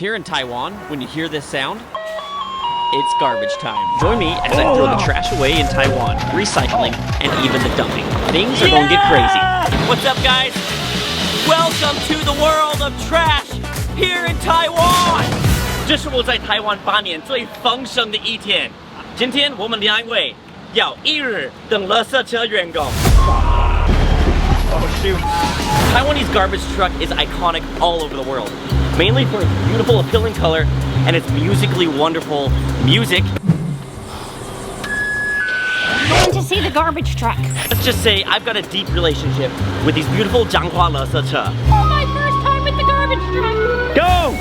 Here in Taiwan, when you hear this sound, it's garbage time. Join me as I throw the trash away in Taiwan, recycling, and even the dumping. Things are going to get crazy. What's up, guys? Welcome to the world of trash here in Taiwan. 这是我在台湾8年最丰盛的一天。今天我们2位要一日等垃圾车员工。Oh shoot! Taiwanese garbage truck is iconic all over the world, mainly for its beautiful, appealing color and its musically wonderful music. Going to see the garbage truck. Let's just say I've got a deep relationship with these beautiful Changhua 垃圾车. Oh, my first time with the garbage truck. Go!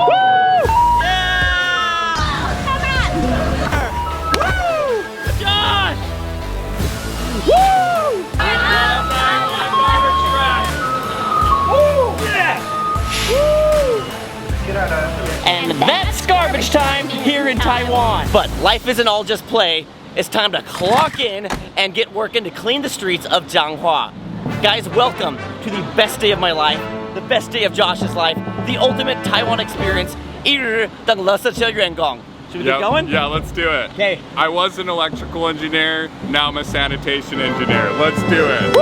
Woo! Yeah! Come on! Woo! Josh! Woo! And that's garbage time here in Taiwan. But life isn't all just play. It's time to clock in and get working to clean the streets of Changhua. Guys, welcome to the best day of my life, the best day of Josh's life, the ultimate Taiwan experience. 一日等垃圾车员工. Should we get going? Yeah, let's do it. Okay. I was an electrical engineer, now I'm a sanitation engineer. Let's do it.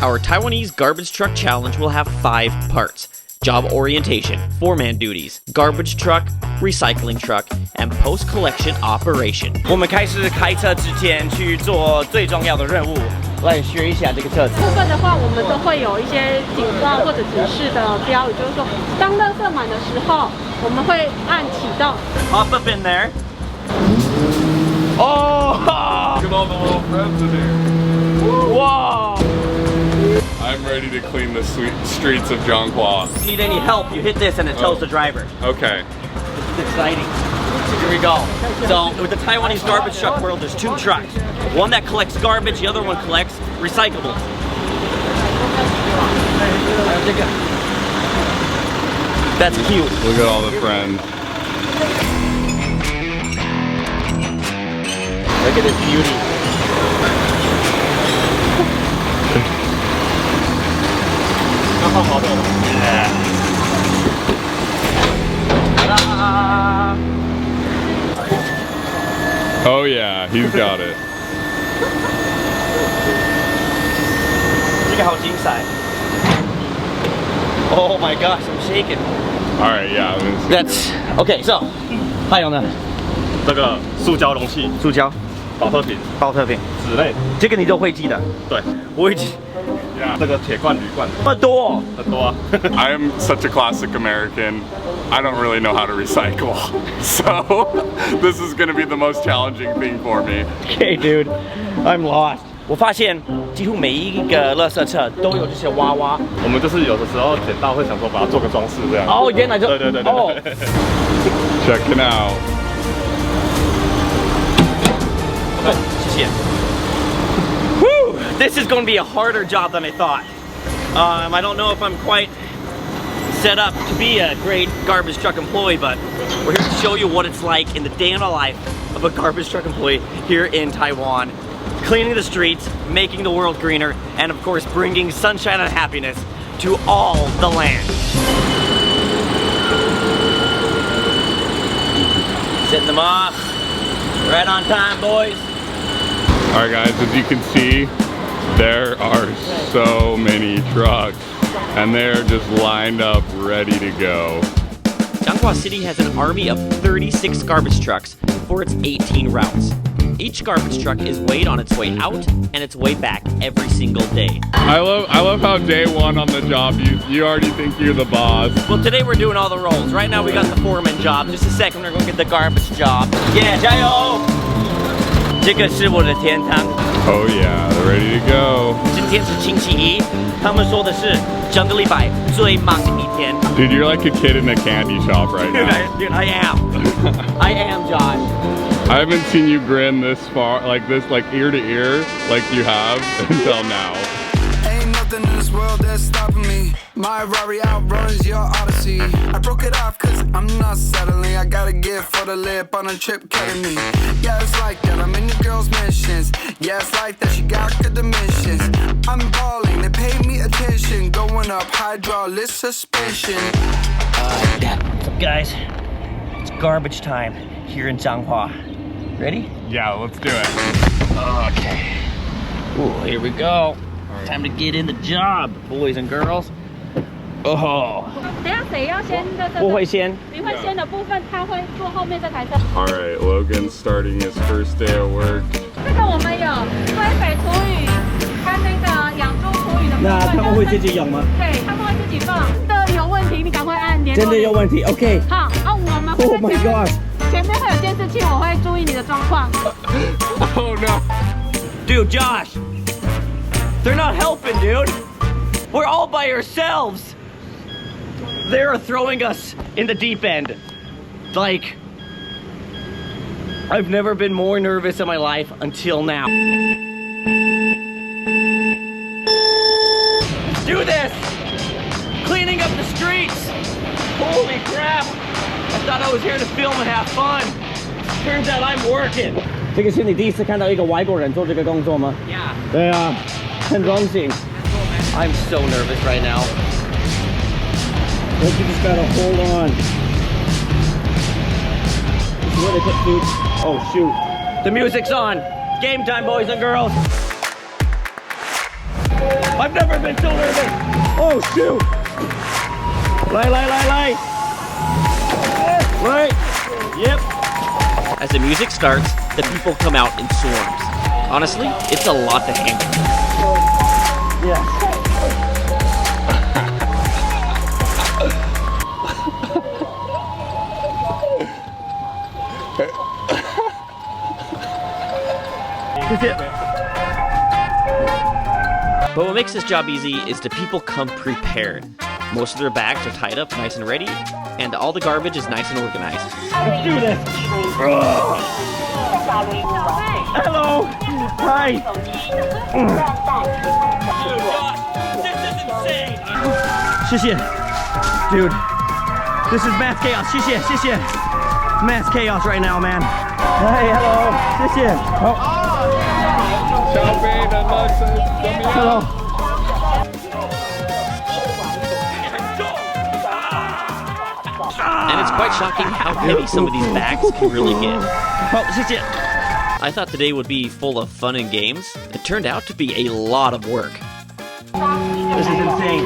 Our Taiwanese garbage truck challenge will have 5 parts. Job orientation, foreman duties, garbage truck, recycling truck, and post-collection operation. 我们开始开车之前去做最重要的任务，来学一下这个车子。部分的话，我们都会有一些警告或者指示的标语，就是说，当垃圾满的时候，我们会按启动。Hop up in there. Oh! Look at all the little friends in here. Whoa! I'm ready to clean the streets of Changhua. If you need any help, you hit this and it tells the driver. Okay. This is exciting. Here we go. So, with the Taiwanese garbage truck world, there's 2 trucks. One that collects garbage, the other one collects recyclables. That's cute. Look at all the friends. Look at this beauty. Yeah. Oh yeah, he's got it. 这个好精彩. Oh my gosh, I'm shaking. All right, yeah. That's okay. So, 还有呢？这个塑胶容器、塑胶、保特瓶、保特瓶纸类，这个你都会记得。对，我会记。这个铁罐、铝罐，这么多，很多啊。I am such a classic American. I don't really know how to recycle, so this is going to be the most challenging thing for me. Okay, dude, I'm lost. 我发现几乎每一个垃圾车都有这些娃娃。我们就是有的时候捡到会想说把它做个装饰这样。哦，原来就对。哦 Check it out. 谢谢。Woo! This is going to be a harder job than I thought. I don't know if I'm quite set up to be a great garbage truck employee, but we're here to show you what it's like in the day in the life of a garbage truck employee here in Taiwan. Cleaning the streets, making the world greener, and of course bringing sunshine and happiness to all the land. Setting them off. Right on time, boys. All right, guys, as you can see, there are so many trucks, and they're just lined up, ready to go. Changhua City has an army of 36 garbage trucks for its 18 routes. Each garbage truck is weighed on its way out and its way back every single day. I love how day 1 on the job, you already think you're the boss. Well, today we're doing all the roles. Right now we got the foreman job. Just a second, we're going to get the garbage job. Yeah, 加油! 这个是我的天堂. Oh yeah, they're ready to go. 今天是星期一，他们说的是整个礼拜最忙的一天。 Dude, you're like a kid in a candy shop right now. Dude, I am. I am, Josh. I haven't seen you grin this far, like this, like ear to ear, like you have until now. Ain't nothing in this world that's stopping me. My Rari outruns your Odyssey. I broke it off cause I'm not settling. I gotta get for the lip on a trip killing me. Yeah, it's like that, I'm in the girl's missions. Yeah, it's like that, she got good dimensions. I'm balling, they paid me attention. open up hydraulic suspension. What's up, guys? It's garbage time here in Changhua. Ready? Yeah, let's do it. Okay. Ooh, here we go. Time to get in the job, boys and girls. Oh. 等下谁要先的？我会先。你会先的部分，他会坐后面这台车。All right, Logan's starting his first day of work. 这个我们有堆肥厨余跟那个养猪厨余的部分。那他们会自己养吗？对，他们会自己放。的有问题，你赶快按联络。真的有问题 ，OK。好，我们会在 Oh my god！ 前面会有监视器，我会注意你的状况。Oh no! Dude, Josh, they're not helping, dude. We're all by ourselves. They're throwing us in the deep end. Like, I've never been more nervous in my life until now. Do this! Cleaning up the streets! Holy crap! I thought I was here to film and have fun. Turns out I'm working. 这个是你第一次看到一个外国人做这个工作吗？ Yeah. 对啊，很荣幸。I'm so nervous right now. You just gotta hold on. This is what they put food. Oh shoot. The music's on. Game time, boys and girls. I've never been so nervous. Oh shoot. Lie. Right. Yep. As the music starts, the people come out in swarms. Honestly, it's a lot to handle. Yeah. But what makes this job easy is the people come prepared. Most of their bags are tied up nice and ready, and all the garbage is nice and organized. Let's do this! Hello! Hi! This is insane! 谢谢 Dude, this is mass chaos. 谢谢 Mass chaos right now, man. Hey, hello! 谢谢 Hello. And it's quite shocking how heavy some of these bags can really get. Oh, I thought today would be full of fun and games. It turned out to be a lot of work. This is insane.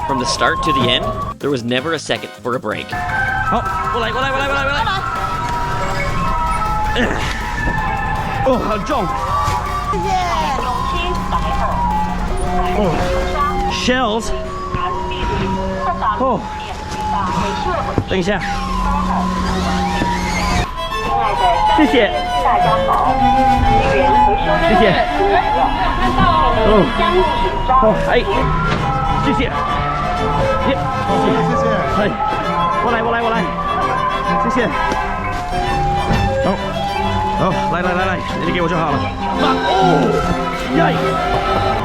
From the start to the end, there was never a second for a break. Oh, 很重。Shells. 哦，等一下。谢谢。哎，谢谢。哎，我来。谢谢。Oh, 来，你给我就好了。Oh, yikes!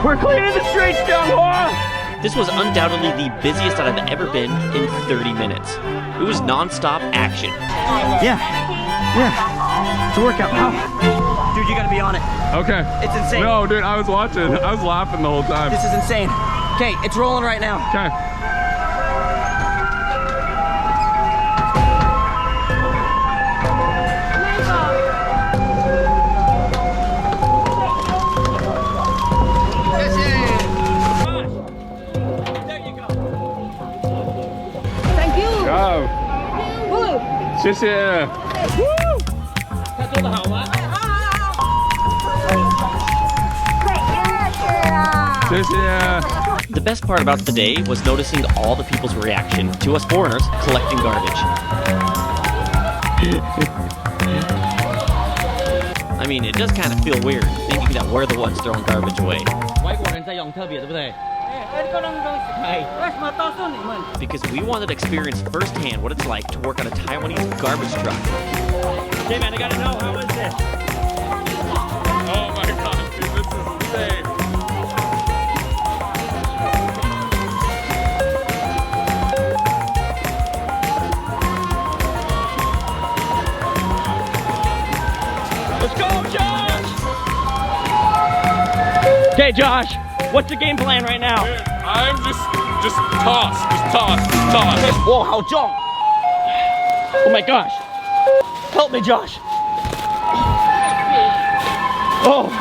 We're clearing the streets, Changhua! This was undoubtedly the busiest that I've ever been in 30 minutes. It was non-stop action. Yeah. It's a workout. How? Dude, you gotta be on it. Okay. It's insane. No, dude, I was watching. I was laughing the whole time. This is insane. Okay, it's rolling right now. Okay. Thank you. 谢谢。他做得好吗？谢谢。The best part about the day was noticing all the people's reaction to us foreigners collecting garbage. I mean, it does kind of feel weird thinking that we're the ones throwing garbage away. 外国人在用特别，对不对？ Because we wanted to experience firsthand what it's like to work on a Taiwanese garbage truck. Hey man, I gotta know, how is this? Oh my god, dude, this is insane. Let's go, Josh! Okay, Josh, what's the game plan right now? I'm just toss. Whoa, 好重 Oh my gosh. Help me, Josh. Oh.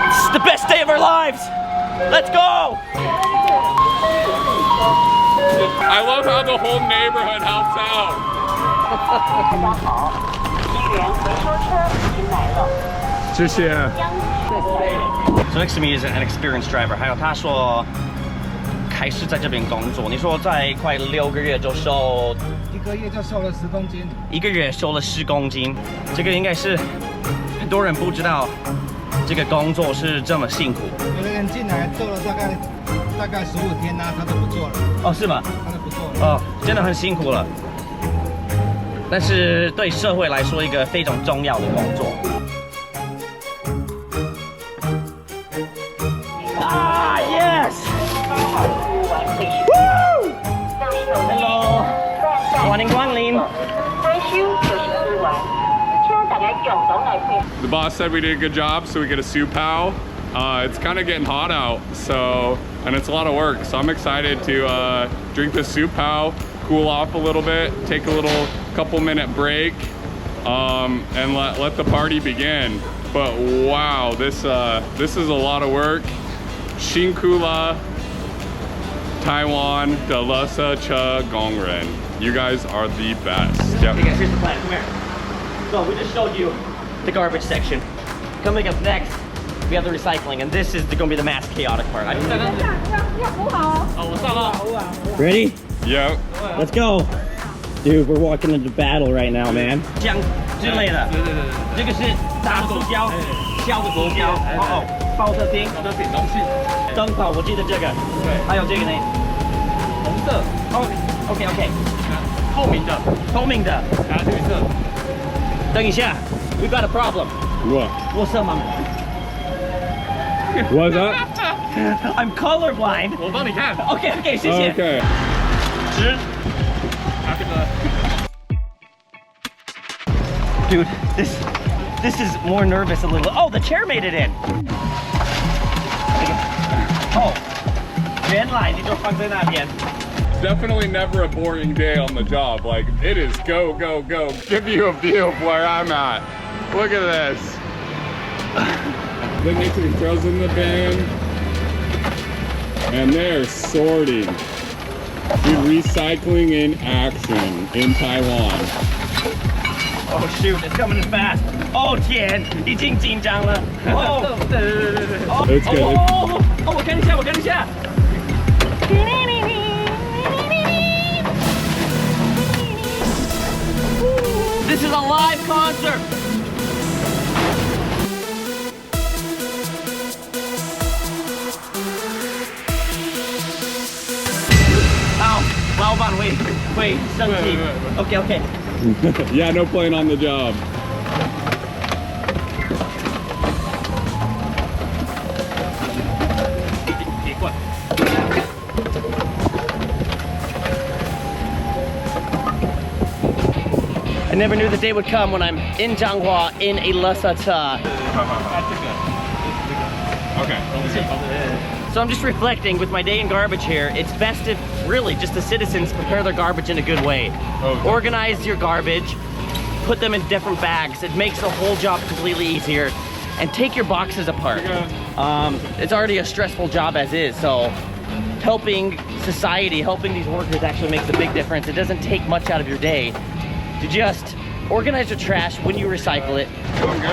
This is the best day of our lives. Let's go. I love how the whole neighborhood helps out. 谢谢。So next to me is an experienced driver. 还有他说开始在这边工作。你说在快6个月就瘦1个月就瘦了10公斤。1个月瘦了10公斤，这个应该是很多人不知道，这个工作是这么辛苦。有的人进来做了大概15天啊，他都不做了。哦，是吗？他都不做了。哦，真的很辛苦了。但是对社会来说，一个非常重要的工作。啊 ，yes！ Woo! Hello， 欢迎光临。The boss said we did a good job, so we get a soup pal. It's kind of getting hot out, and it's a lot of work. So I'm excited to drink the soup pal, cool off a little bit, take a couple minute break, and let the party begin. But wow, this is a lot of work. 辛苦了 Taiwan的垃圾车工人. You guys are the best. Yep. Okay, guys, here's the plan. Come here. So we just showed you the garbage section. Coming up next, we have the recycling, and this is going to be the mass chaotic part. Ready? Yep. Let's go. Dude, we're walking into battle right now, man. 姜之类的，这个是大的塑胶，小的塑胶，保特瓶，东西，灯泡，我记得这个，对，还有这个呢，红色，OK， 透明的，还有绿色。等一下 ，We got a problem. What? What's up, mom? What's up? I'm colorblind. 我帮你看。 OK， 谢谢。 Okay. 拿这个。 Dude, this is more nervous a little. Oh, the chair made it in. Oh, 原来你就放在那边。 Definitely never a boring day on the job. Like, it is go, go, go. Give you a view of where I'm at. Look at this. Then Nikki throws in the bin. And they're sorting. Dude, recycling in action in Taiwan. Oh shoot, it's coming in fast. Oh 天，已经紧张了。哦，对。It's good. 我看一下。This is a live concert. Oh, 老板会生气。OK. Yeah, no playing on the job. I never knew the day would come when I'm in Changhua in a垃圾车. Okay. So I'm just reflecting with my day in garbage here. It's best if really just the citizens prepare their garbage in a good way. Okay. Organize your garbage, put them in different bags. It makes the whole job completely easier. And take your boxes apart. It's already a stressful job as is, so helping society, helping these workers actually makes a big difference. It doesn't take much out of your day to just organize your trash when you recycle it. Doing good.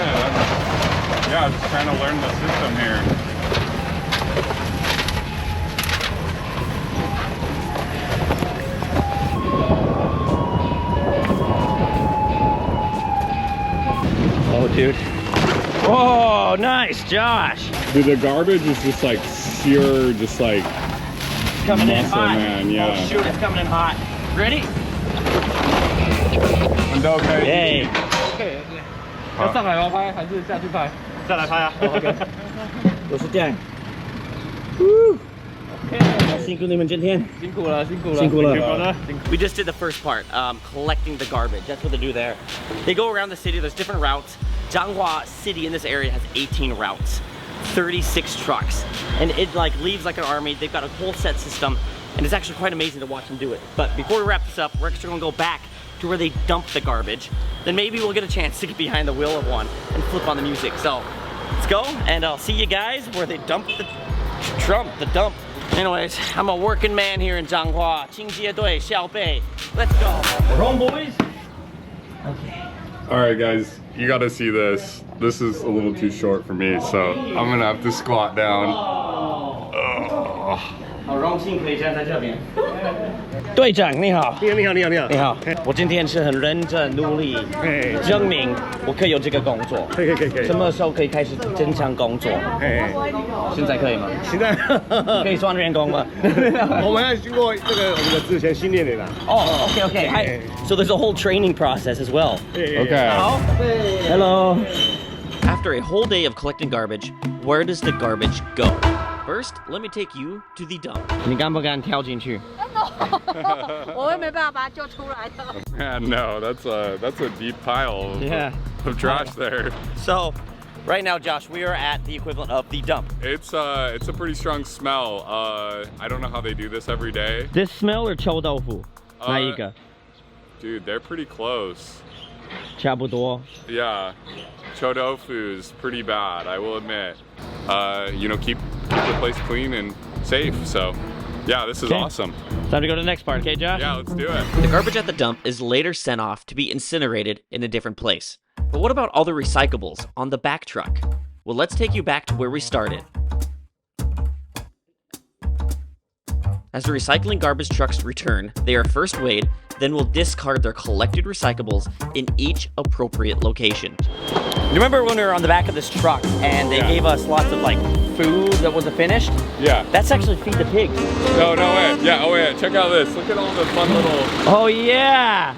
Yeah, I'm just trying to learn the system here. Oh, dude. Oh, nice, Josh. Dude, the garbage is just like pure, just like Coming in muscle, hot. man. Yeah. Oh, shoot, it's coming in hot. Ready? Okay. Hey. OK， 要上来吗？拍还是下去拍？下来拍啊。OK。都是这样。辛苦你们今天。辛苦了，辛苦了，辛苦了。辛苦了。 We just did the first part, collecting the garbage. That's what they do there. They go around the city. There's different routes. Changhua city in this area has 18 routes, 36 trucks, and it like leaves like an army. They've got a whole set system, and it's actually quite amazing to watch them do it. But before we wrap this up, we're actually gonna go back to where they dump the garbage. Then maybe we'll get a chance to get behind the wheel of one and flip on the music. So let's go, and I'll see you guys where they dump the dump. Anyways, I'm a working man here in Changhua. 清洁队小贝 Let's go. We're home, boys. Okay. All right, guys, you got to see this. This is a little too short for me, so I'm gonna have to squat down. 好荣幸可以站在这边。队长你好。你好。你好，我今天是很认真努力，证明我可以有这个工作。可以。什么时候可以开始正常工作？现在可以吗？现在可以算员工吗？我们要经过这个我们的之前训练的啦。Oh, okay. So there's a whole training process as well. Okay. Hello. After a whole day of collecting garbage, where does the garbage go? First, let me take you to the dump. 你敢不敢跳进去？我也没办法把它救出来的。 Man, no, that's a deep pile of trash there. So, right now, Josh, we are at the equivalent of the dump. It's a pretty strong smell. I don't know how they do this every day. This smell or 臭豆腐？哪一个？ Dude, they're pretty close. 差不多。 Yeah, chodofu's pretty bad, I will admit. Keep the place clean and safe. So, yeah, this is awesome. Time to go to the next part, okay, Josh? Yeah, let's do it. The garbage at the dump is later sent off to be incinerated in a different place. But what about all the recyclables on the back truck? Well, let's take you back to where we started. As the recycling garbage trucks return, they are first weighed, then will discard their collected recyclables in each appropriate location. You remember when we were on the back of this truck and they gave us lots of like food that wasn't finished? Yeah. That's actually feed the pigs. No way. Yeah, oh yeah, check out this. Look at all the fun little... Oh yeah!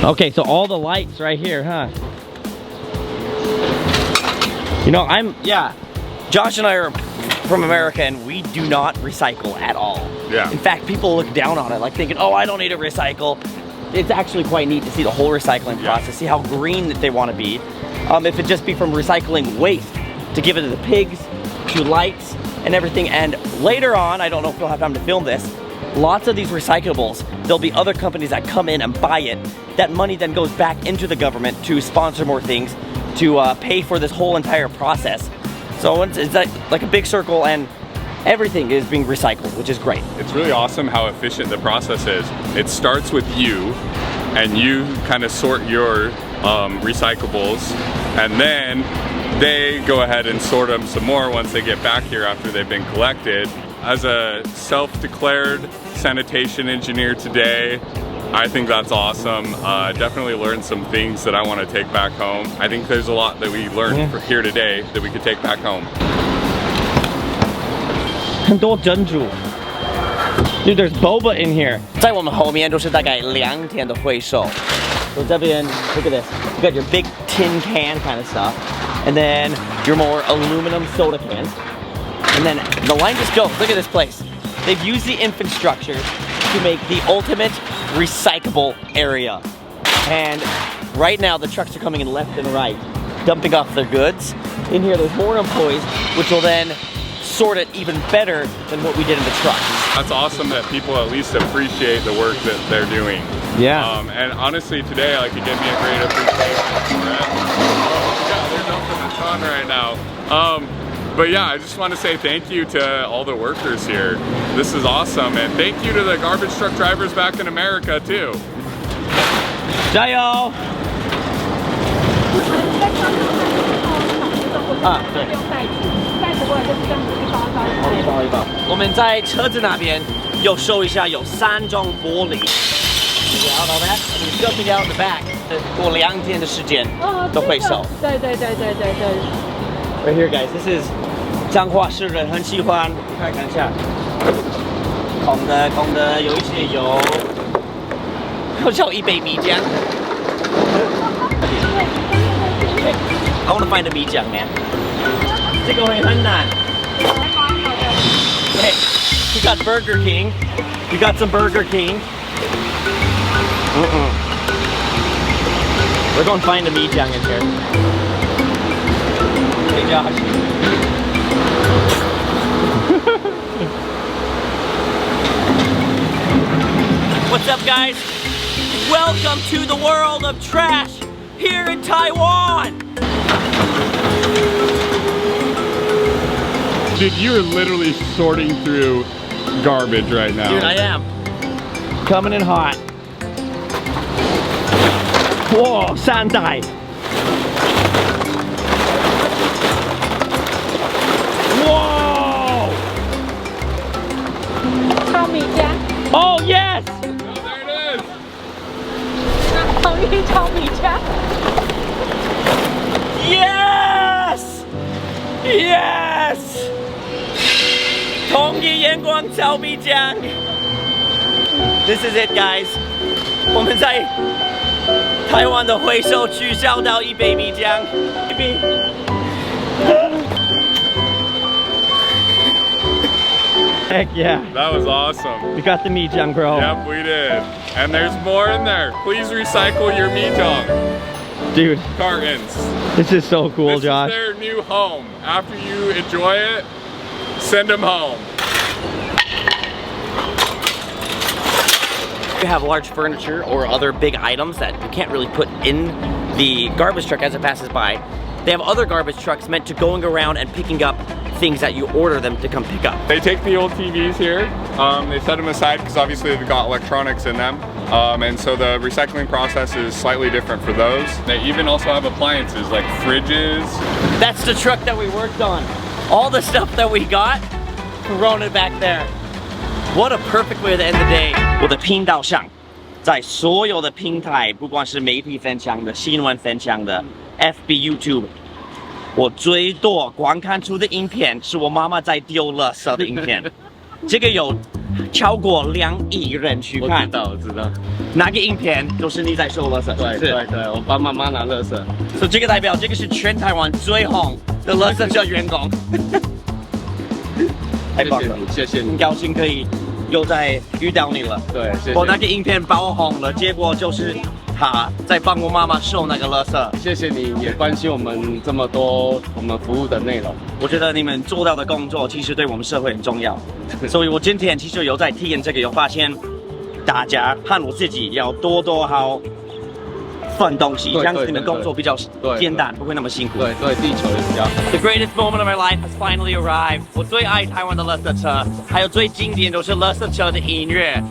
Okay, so all the lights right here, huh? Josh and I are from America and we do not recycle at all. Yeah. In fact, people look down on it, like thinking, oh, I don't need to recycle. It's actually quite neat to see the whole recycling process, see how green that they want to be. If it just be from recycling waste to give it to the pigs, to lights and everything. And later on, I don't know if we'll have time to film this, lots of these recyclables, there'll be other companies that come in and buy it. That money then goes back into the government to sponsor more things, to pay for this whole entire process. So it's like a big circle and everything is being recycled, which is great. It's really awesome how efficient the process is. It starts with you, and you kind of sort your recyclables, and then they go ahead and sort them some more once they get back here after they've been collected. As a self-declared sanitation engineer today, I think that's awesome. Definitely learned some things that I want to take back home. I think there's a lot that we learned here today that we could take back home. 很多珍珠 Dude, there's boba in here. 在我们后面就是大概2天的会售。So 这边 look at this. You got your big tin can kind of stuff, and then your more aluminum soda cans, and then the line just goes. Look at this place. They've used the infrastructure to make the ultimate recyclable area. And right now the trucks are coming in left and right, dumping off their goods. In here there's more employees, which will then sort it even better than what we did in the truck. That's awesome that people at least appreciate the work that they're doing. Yeah. And honestly, today, like, it gave me a great appreciation for it. Yeah, they're dumping a ton right now. But yeah, I just want to say thank you to all the workers here. This is awesome, and thank you to the garbage truck drivers back in America too. 加油！啊，对。包一包。我们在车子那边又收一下，有3种玻璃。Out all that, and you're jumping out the back. 过2天的时间都会收。对。Right here, guys. This is 彰化市人很喜欢，看一下。空的，有一些油，好像一杯米浆。I want to find a 米浆 man. 这个会很难。Okay, got Burger King. We got some Burger King. We're going to find a Mijang in here. Hey Josh. What's up, guys? Welcome to the world of trash here in Taiwan. Dude, you're literally sorting through garbage right now. Dude, I am. Coming in hot. Whoa, 3袋. Whoa! 超米浆， Oh, yes! Oh, there it is. 同意超米浆。 Yes! Yes! 同一眼光超米浆. This is it, guys. 我们在台湾的回收区找到一杯米浆。Heck yeah. That was awesome. We got the Mijang, bro. Yep, we did. And there's more in there. Please recycle your Mijang Dude, cartons. this is so cool, This Josh. is their new home. After you enjoy it, send them home. You have large furniture or other big items that you can't really put in the garbage truck as it passes by. They have other garbage trucks meant to going around and picking up things that you order them to come pick up. They take the old TVs here, they set them aside because obviously they've got electronics in them. And so the recycling process is slightly different for those. They even also have appliances like fridges. That's the truck that we worked on. All the stuff that we got, thrown it back there. What a perfect way to end the day. 我的频道上，在所有的平台，不管是媒体分享的、新闻分享的、FB、YouTube， 我最多观看出的影片是我妈妈在丢垃圾的影片。这个有超过2亿人去看。我知道。哪个影片都是你在收垃圾？对，我帮妈妈拿垃圾。所以这个代表这个是全台湾最红的垃圾车员工。太棒了，谢谢你。很高兴可以又再遇到你了。对，谢谢。我那个影片爆红了，结果就是他在帮我妈妈收那个垃圾。谢谢你也关心我们这么多我们服务的内容。我觉得你们做到的工作其实对我们社会很重要，所以我今天其实有在体验这个，有发现大家和我自己要多好分东西，这样子你们工作比较简单，不会那么辛苦。对，地球也比较好。The greatest moment of my life has finally arrived. 我最爱台湾的垃圾车，还有最经典就是垃圾车的音乐，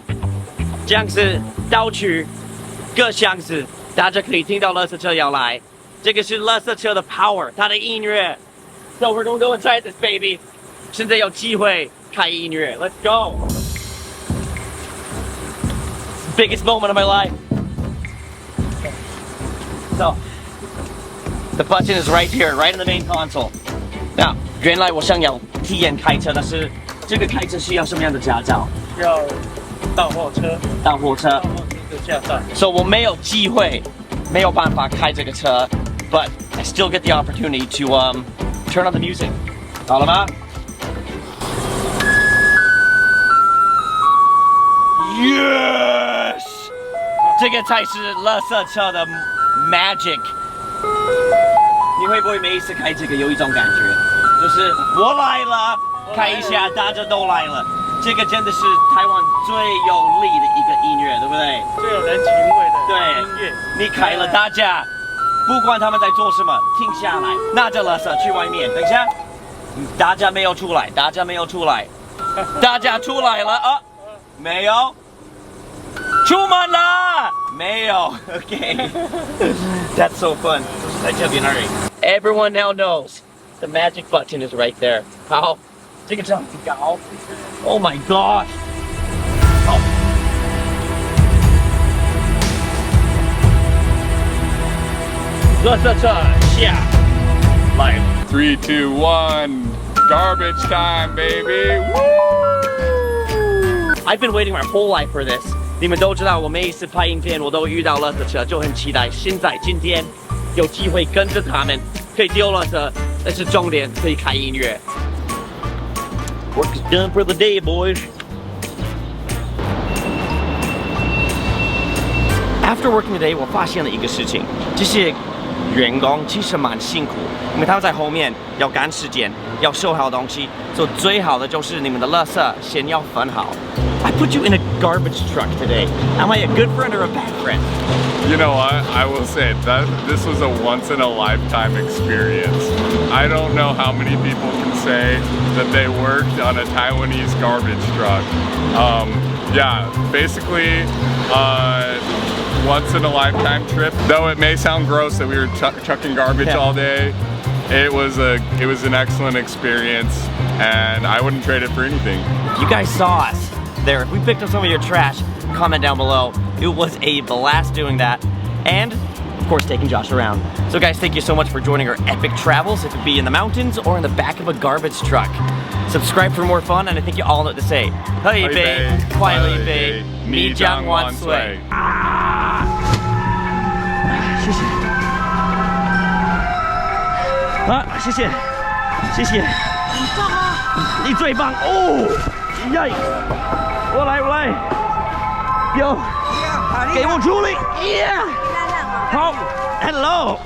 这样子到处各巷子，大家可以听到垃圾车要来。这个是垃圾车的 power， 它的音乐。So we're gonna go inside this baby. 现在有机会开音乐 ，Let's go. Biggest moment of my life. So, the button is right here, right in the main console. Now, 原来我想要体验开车，但是这个开车需要什么样的驾照？要到货车的驾照。So 我没有机会，没有办法开这个车 ，but I still get the opportunity to turn on the music. 好了吗？Yes， 这个才是垃圾车的 magic。你会不会每一次开这个有一种感觉，就是我来了，开一下，大家都来了。这个真的是台湾最有力的一个音乐，对不对？最有人情味的对音乐。你开了，大家不管他们在做什么，停下来，拿着垃圾去外面。等一下，大家没有出来，大家出来了啊？没有。出门了？没有。Okay. That's so fun. 在这边而已。Everyone now knows the magic button is right there. 好，这个这样子搞。Oh my god. 好。垃圾车下来。3, 2, 1, garbage time, baby. Woo! I've been waiting my whole life for this. 你们都知道，我每一次拍影片，我都遇到垃圾车，就很期待。现在今天有机会跟着他们，可以丢垃圾，但是重点可以开音乐。Work is done for the day, boys. After working today， 我发现了一个事情，这些员工其实蛮辛苦，因为他们在后面要赶时间，要收好东西，所以最好的就是你们的垃圾先要分好。I put you in a garbage truck today. Am I a good friend or a bad friend? You know what? I will say that this was a once-in-a-lifetime experience. I don't know how many people can say that they worked on a Taiwanese garbage truck. Yeah, basically, once-in-a-lifetime trip. Though it may sound gross that we were chucking garbage all day, it was an excellent experience, and I wouldn't trade it for anything. If you guys saw us there, if we picked up some of your trash, comment down below. It was a blast doing that, and of course taking Josh around. So guys, thank you so much for joining our epic travels. It could be in the mountains or in the back of a garbage truck. Subscribe for more fun, and I think you all know what to say. Hey, babe, 快乐一杯，米浆万岁！谢谢。谢谢，谢谢。你棒啊！你最棒哦！耶！我来，有，给我处理，耶！好 ，Hello。